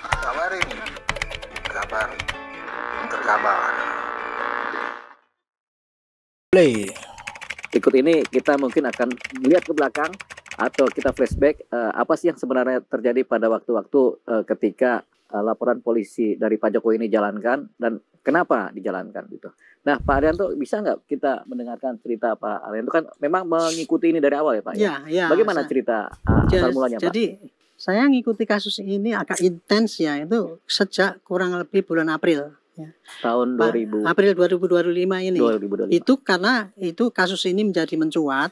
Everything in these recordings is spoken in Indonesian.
Kabar ini, kabar terkabar. Play. Ikut ini kita mungkin akan melihat ke belakang atau kita flashback apa sih yang sebenarnya terjadi pada waktu-waktu ketika laporan polisi dari Pak Jokowi ini jalankan dan kenapa dijalankan gitu. Nah, Pak Arianto bisa nggak kita mendengarkan cerita Pak Arianto kan memang mengikuti ini dari awal ya Pak? Ya, Bagaimana cerita asal mulanya Pak? Jadi saya ngikuti kasus ini agak intens ya itu sejak kurang lebih bulan April. Ya. Tahun 2000. April 2025 ini. 2025. Itu karena itu kasus ini menjadi mencuat.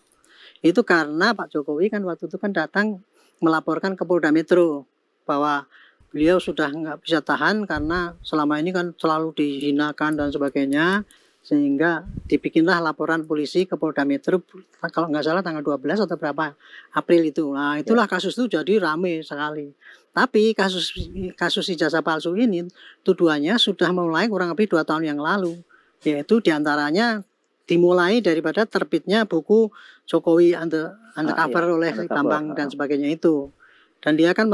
Itu karena Pak Jokowi kan waktu itu kan datang melaporkan ke Polda Metro bahwa beliau sudah nggak bisa tahan karena selama ini kan selalu dihinakan dan sebagainya, sehingga dibikinlah laporan polisi ke Polda Metro kalau nggak salah tanggal 12 atau berapa April itu. Nah itulah kasus itu jadi rame sekali. Tapi kasus ijazah palsu ini tuduhannya sudah mulai kurang lebih 2 tahun yang lalu, yaitu diantaranya dimulai daripada terbitnya buku Jokowi Undercover oleh Bambang dan sebagainya itu. Dan dia kan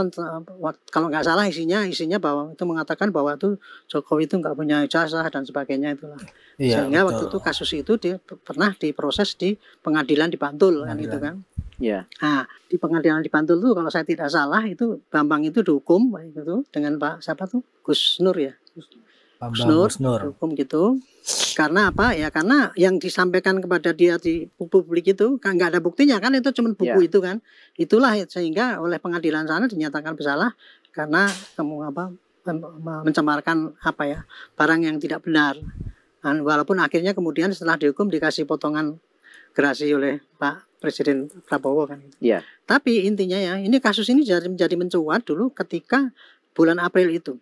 kalau nggak salah isinya bahwa itu mengatakan bahwa itu Jokowi itu nggak punya ijazah dan sebagainya itulah. Iya, sehingga betul. waktu itu kasus itu dia pernah diproses di pengadilan di Bantul kan itu kan. Iya. Nah, di pengadilan di Bantul tuh kalau saya tidak salah itu Bambang itu dihukum gitu dengan Pak siapa tuh? Gus Nur ya. Gus Nur dihukum gitu. Karena apa? Ya karena yang disampaikan kepada dia di publik itu kan nggak ada buktinya kan, itu cuma buku itu kan. Itulah sehingga oleh pengadilan sana dinyatakan bersalah karena mencemarkan barang yang tidak benar. Dan walaupun akhirnya kemudian setelah dihukum dikasih potongan gerasi oleh Pak Presiden Prabowo kan. Iya. Tapi intinya ya ini kasus ini menjadi mencuat dulu ketika bulan April itu.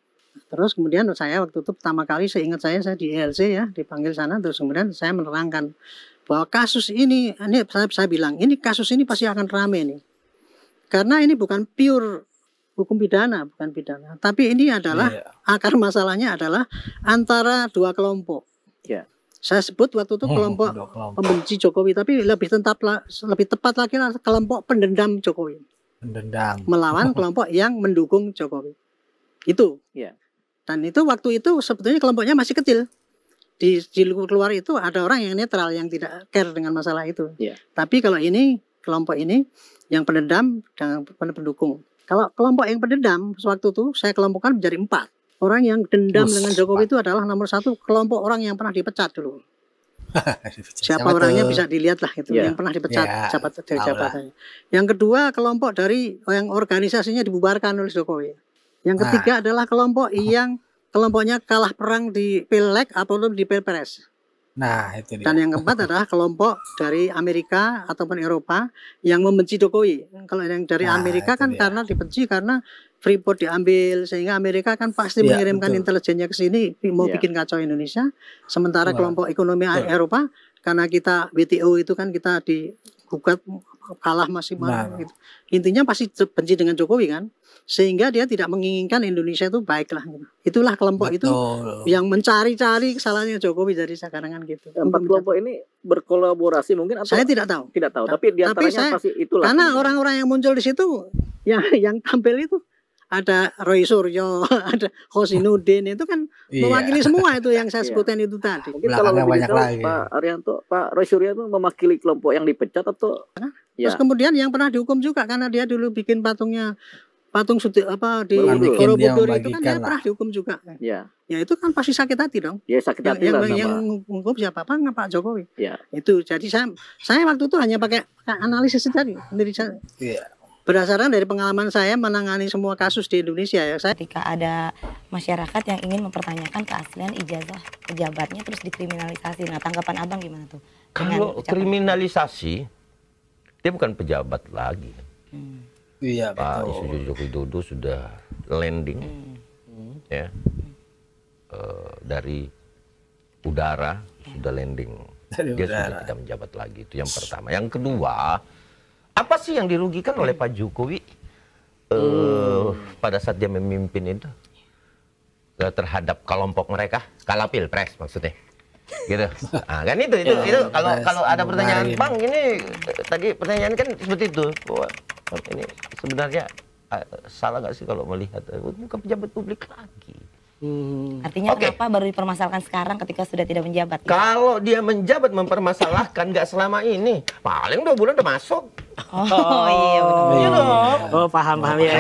Terus kemudian saya waktu itu pertama kali seingat saya di ELC ya dipanggil sana, terus kemudian saya menerangkan bahwa kasus ini saya bilang ini kasus ini pasti akan rame nih. Karena ini bukan pure hukum pidana, bukan pidana, tapi ini adalah akar masalahnya adalah antara dua kelompok. Iya. Saya sebut waktu itu kelompok pembenci Jokowi, tapi lebih tepat lagi kelompok pendendam Jokowi. Pendendam. Melawan kelompok yang mendukung Jokowi. Itu. Iya. Dan itu waktu itu sebetulnya kelompoknya masih kecil. Di luar itu ada orang yang netral, yang tidak care dengan masalah itu. Iya. Tapi kalau ini kelompok ini yang pendendam dan pendukung. Kalau kelompok yang pendendam sewaktu itu saya kelompokkan menjadi 4. Orang yang dendam dengan Jokowi itu adalah nomor 1 kelompok orang yang pernah dipecat dulu. Siapa orangnya bisa dilihat lah itu yang pernah dipecat dari jabatannya. Yang kedua kelompok dari yang organisasinya dibubarkan oleh Jokowi. Yang ketiga adalah kelompok yang kelompoknya kalah perang di Pileg atau di Pilpres. Nah, itu dia. Dan yang keempat adalah kelompok dari Amerika ataupun Eropa yang membenci Jokowi. Kalau yang dari Amerika kan karena dibenci karena Freeport diambil, sehingga Amerika kan pasti mengirimkan intelijennya ke sini mau bikin kacau Indonesia. Sementara kelompok ekonomi Eropa karena kita WTO itu kan kita digugat kalah masih gitu. Intinya pasti benci dengan Jokowi kan, sehingga dia tidak menginginkan Indonesia itu baik lah gitu. Itulah kelompok itu yang mencari-cari kesalahannya Jokowi dari sekarang kan gitu. 4 kelompok ini berkolaborasi mungkin atau saya tidak tahu. Tapi di antaranya pasti itulah. Karena orang-orang yang muncul di situ yang tampil itu ada Roy Suryo, ada Hosinuddin, itu kan mewakili semua itu yang saya sebutkan itu tadi. Mungkin kalau lebih banyak lagi. Pak Arianto, Pak Roy Suryo itu mewakili kelompok yang dipecat atau? Terus kemudian yang pernah dihukum juga karena dia dulu bikin patung di Borobudur itu kan dia pernah dihukum juga. Ya itu kan pasti sakit hati dong. Ya sakit hati lah. Yang menghukum siapa? Pak Jokowi. Ya. Itu jadi saya waktu itu hanya pakai analisis tadi sendiri saya. Iya. Berdasarkan dari pengalaman saya menangani semua kasus di Indonesia ya. Ketika ada masyarakat yang ingin mempertanyakan keaslian ijazah pejabatnya terus dikriminalisasi. Nah, tanggapan Abang gimana tuh? Kalau kriminalisasi, dia bukan pejabat lagi. Iya, Pak Joko Widodo sudah landing dari udara, sudah landing. Dia sudah tidak menjabat lagi. Itu yang pertama. Yang kedua, apa sih yang dirugikan oleh Pak Jokowi pada saat dia memimpin itu terhadap kelompok mereka kalah pilpres maksudnya, gitu. Nah, kan itu kalau ada pertanyaan, Bang, ini tadi pertanyaan kan seperti itu bahwa ini sebenarnya salah nggak sih kalau melihat bukan pejabat publik lagi. Artinya Oke. kenapa baru dipermasalahkan sekarang ketika sudah tidak menjabat? Kalau dia menjabat mempermasalahkan nggak selama ini, paling 2 bulan udah masuk. Oh iya benar. Iya dong. Oh, paham ya.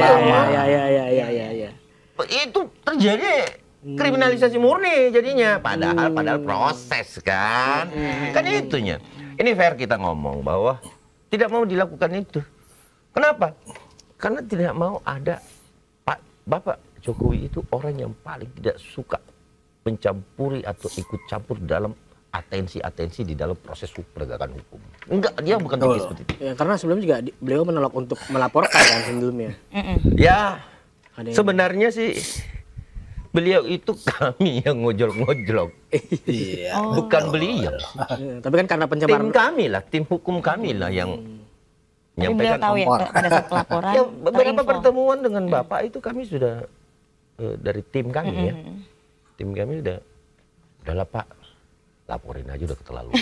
Ya. Itu terjadi kriminalisasi murni jadinya. Padahal proses kan. Kan itunya. Ini fair kita ngomong bahwa tidak mau dilakukan itu. Kenapa? Karena tidak mau ada Bapak Jokowi itu orang yang paling tidak suka mencampuri atau ikut campur dalam atensi di dalam proses penegakan hukum. Enggak, dia bukan tipis seperti itu. Ya, karena sebelumnya juga beliau menolak untuk melaporkan kan sebelumnya. Ya, Ada yang- sebenarnya sih beliau itu kami yang ngojol-ngojlok. Iya. Bukan beliau. Tapi kan karena Tim pencemaran kami lah, tim hukum kami lah yang Tapi beliau menyampaikan. tahu ya pada saat pelaporan Ya, beberapa terinfo. pertemuan dengan Bapak itu kami sudah dari tim kami ya. Tim kami udahlah Pak, laporin aja udah keterlaluan.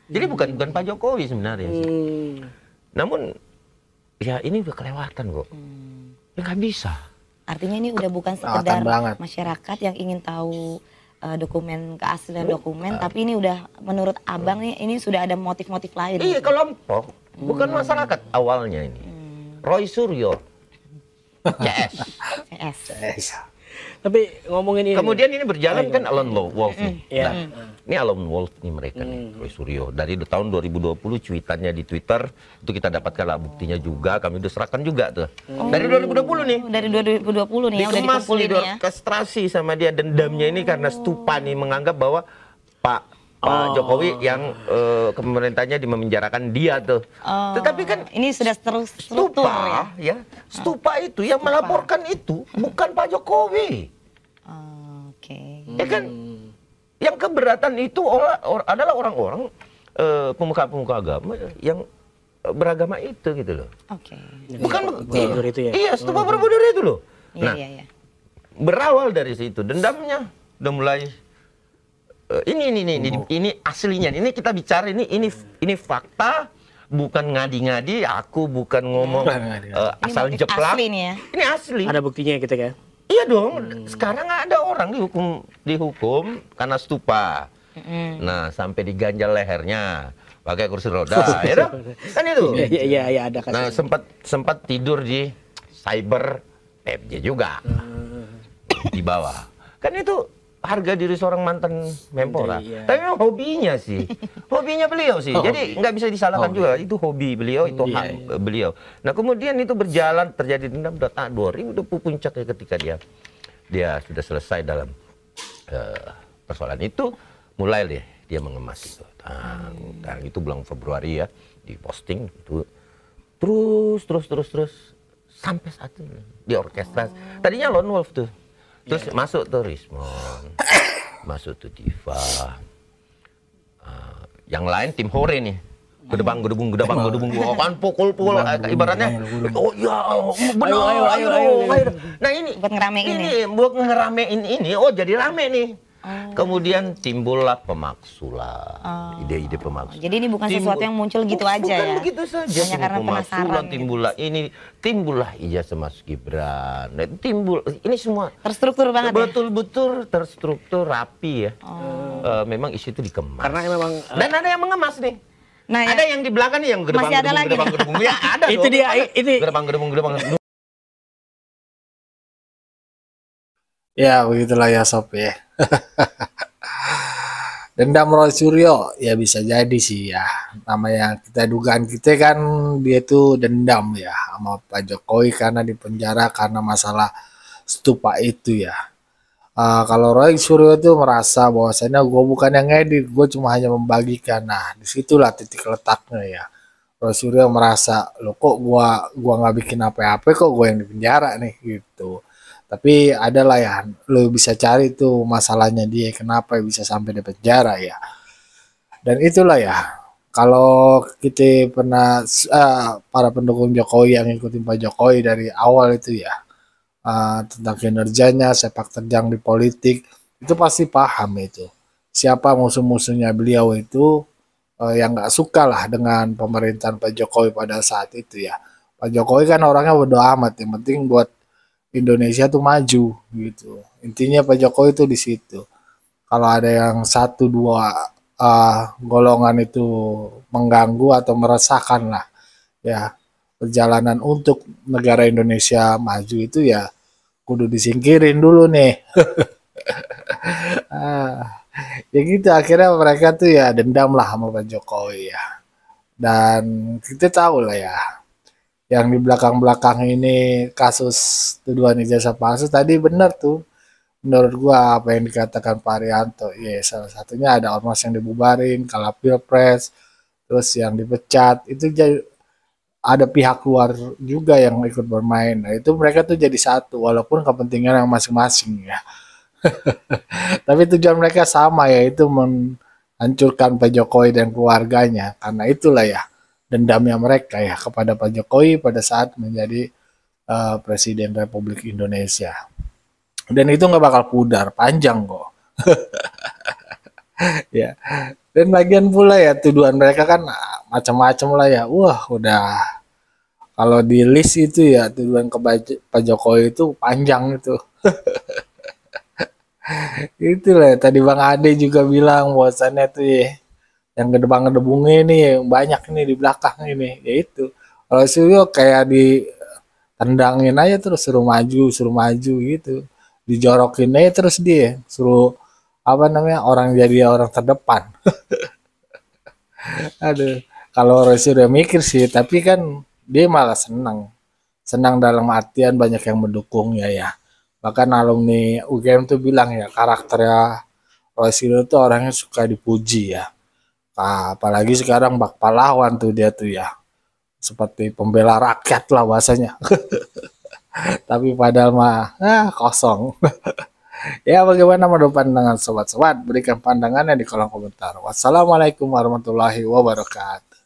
Jadi bukan Pak Jokowi sebenarnya sih. Namun ya ini udah kelewatan kok. Ya nggak bisa. Artinya ini udah bukan Kelewatan sekedar banget. masyarakat yang ingin tahu dokumen, keaslian dokumen, tapi ini udah menurut Abang nih ini sudah ada motif-motif lain. Iya kelompok, bukan masyarakat awalnya ini. Roy Suryo, CS. CS. Tapi ngomongin ini. Kemudian ini berjalan kan Alan Wolf nih. Iya. Nah, ini Alan Wolf nih mereka nih, Roy Suryo. Dari tahun 2020 cuitannya di Twitter, itu kita dapatkan lah buktinya juga, kami udah serahkan juga tuh. Dari 2020 nih. Dari 2020 nih ya udah Dikemas, dikumpulin ya. diorkestrasi sama dia, dendamnya ini karena Stupa nih menganggap bahwa Pak Jokowi yang pemerintahnya memenjarakan dia tuh. Tetapi kan Ini sudah terstruktur Stupa ya. Stupa itu yang melaporkan itu bukan Pak Jokowi. Oke. Ya kan? Yang keberatan itu adalah orang-orang pemuka-pemuka agama yang beragama itu gitu loh. Oke. Bukan Borobudur itu ya? Iya, Stupa Borobudur itu loh. Iya Nah, iya iya. berawal dari situ dendamnya udah mulai ini aslinya. Ini kita bicara ini fakta, bukan ngadi-ngadi, aku bukan ngomong Ini asal motif jeplak. asli nih ya. Ini asli. Ada buktinya gitu kan? Iya dong. Sekarang ada orang dihukum karena Stupa. Nah, sampai diganjal lehernya pakai kursi roda, ya dong? Kan itu. Iya ada kan. Nah, sempat tidur di cyber PBJ juga. Di bawah. Kan itu harga diri seorang mantan Menpora. Iya. Tapi memang hobinya sih. Hobinya beliau sih. Jadi nggak bisa disalahkan juga. Itu hobi beliau, itu hak beliau. Nah, kemudian itu berjalan, terjadi dendam 2000 puncaknya ketika dia sudah selesai dalam persoalan itu, mulai deh dia mengemas itu. Nah, itu bulan Februari ya, diposting itu terus sampai saat ini di orkestra. Tadinya Lone Wolf tuh. Terus masuk tuh Rismon, masuk tuh Diva, yang lain tim Hore nih, gedebang, kan pukul, ibaratnya, oh ya, benar, ayo. Nah ini, Buat ngeramein buat ngeramein ini, oh jadi rame nih. Kemudian timbullah pemaksulan, ide-ide pemaksulan. Jadi ini bukan sesuatu yang muncul gitu aja Bukan ya. begitu saja. Hanya karena penasaran gitu. Timbullah ijazah Mas Gibran. Nah, ini semua Terstruktur banget ya. betul-betul terstruktur, rapi ya. Memang isu itu dikemas. Karena memang Dan ada yang mengemas nih. Nah, ya. Ada yang di belakang nih yang Masih ada lagi. gedebang. Ya ada itu dong. dia Ada. itu Gedebang. Ya begitulah ya Sob ya. Dendam Roy Suryo ya bisa jadi sih ya. Namanya dugaan kita kan dia tuh dendam ya sama Pak Jokowi karena dipenjara karena masalah Stupa itu ya. Kalau Roy Suryo tuh merasa bahwasanya gue bukan yang ngedit, gue cuma hanya membagikan. Nah disitulah titik letaknya ya. Roy Suryo merasa lo kok gua nggak bikin apa-apa, kok gue yang dipenjara nih gitu. Tapi adalah ya, lo bisa cari tuh masalahnya dia, kenapa bisa sampai di penjara ya. Dan itulah ya, kalau kita pernah, para pendukung Jokowi yang ngikutin Pak Jokowi dari awal itu ya, tentang kinerjanya, sepak terjang di politik, itu pasti paham itu. Siapa musuh-musuhnya beliau itu, yang gak suka lah dengan pemerintahan Pak Jokowi pada saat itu ya. Pak Jokowi kan orangnya bodo amat, yang penting buat Indonesia tuh maju gitu. Intinya Pak Jokowi tuh di situ. Kalau ada yang satu dua golongan itu mengganggu atau meresahkan lah ya perjalanan untuk negara Indonesia maju itu ya kudu disingkirin dulu nih. Ya gitu akhirnya mereka tuh ya dendam lah sama Pak Jokowi ya. Dan kita tahu lah ya yang di belakang-belakang ini kasus tuduhan ijazah palsu tadi benar tuh menurut gua apa yang dikatakan Pak Arianto ya salah satunya ada ormas yang dibubarin kala pilpres terus yang dipecat itu ada pihak luar juga yang ikut bermain. Nah itu mereka tuh jadi satu walaupun kepentingan yang masing-masing ya. Tapi tujuan mereka sama yaitu menghancurkan Pak Jokowi dan keluarganya karena itulah ya dendamnya mereka ya kepada Pak Jokowi pada saat menjadi Presiden Republik Indonesia. Dan itu nggak bakal pudar, panjang kok. Ya. Dan bagian pula ya tuduhan mereka kan macam-macam lah ya. Wah, udah kalau di list itu ya tuduhan ke Pak Jokowi itu panjang itu. Itulah ya, tadi Bang Ade juga bilang bahwasannya tuh ya, yang gedebang-gedebungnya ini banyak ini di belakang ini. Ya itu. Kalau Suryo kayak ditendangin aja terus suruh maju gitu. Dijorokin aja terus dia suruh apa namanya orang jadi orang terdepan. Aduh, kalau Rosi udah mikir sih, tapi kan dia malah senang dalam artian banyak yang mendukungnya ya. Bahkan alumni UGM tuh bilang ya karakternya Rosi itu orangnya suka dipuji ya. Nah, apalagi sekarang bak pahlawan tuh dia tuh ya, seperti pembela rakyat lah bahasanya. Tapi padahal mah kosong. Ya bagaimana menurut pandangan sobat-sobat? Berikan pandangannya di kolom komentar. Wassalamualaikum warahmatullahi wabarakatuh.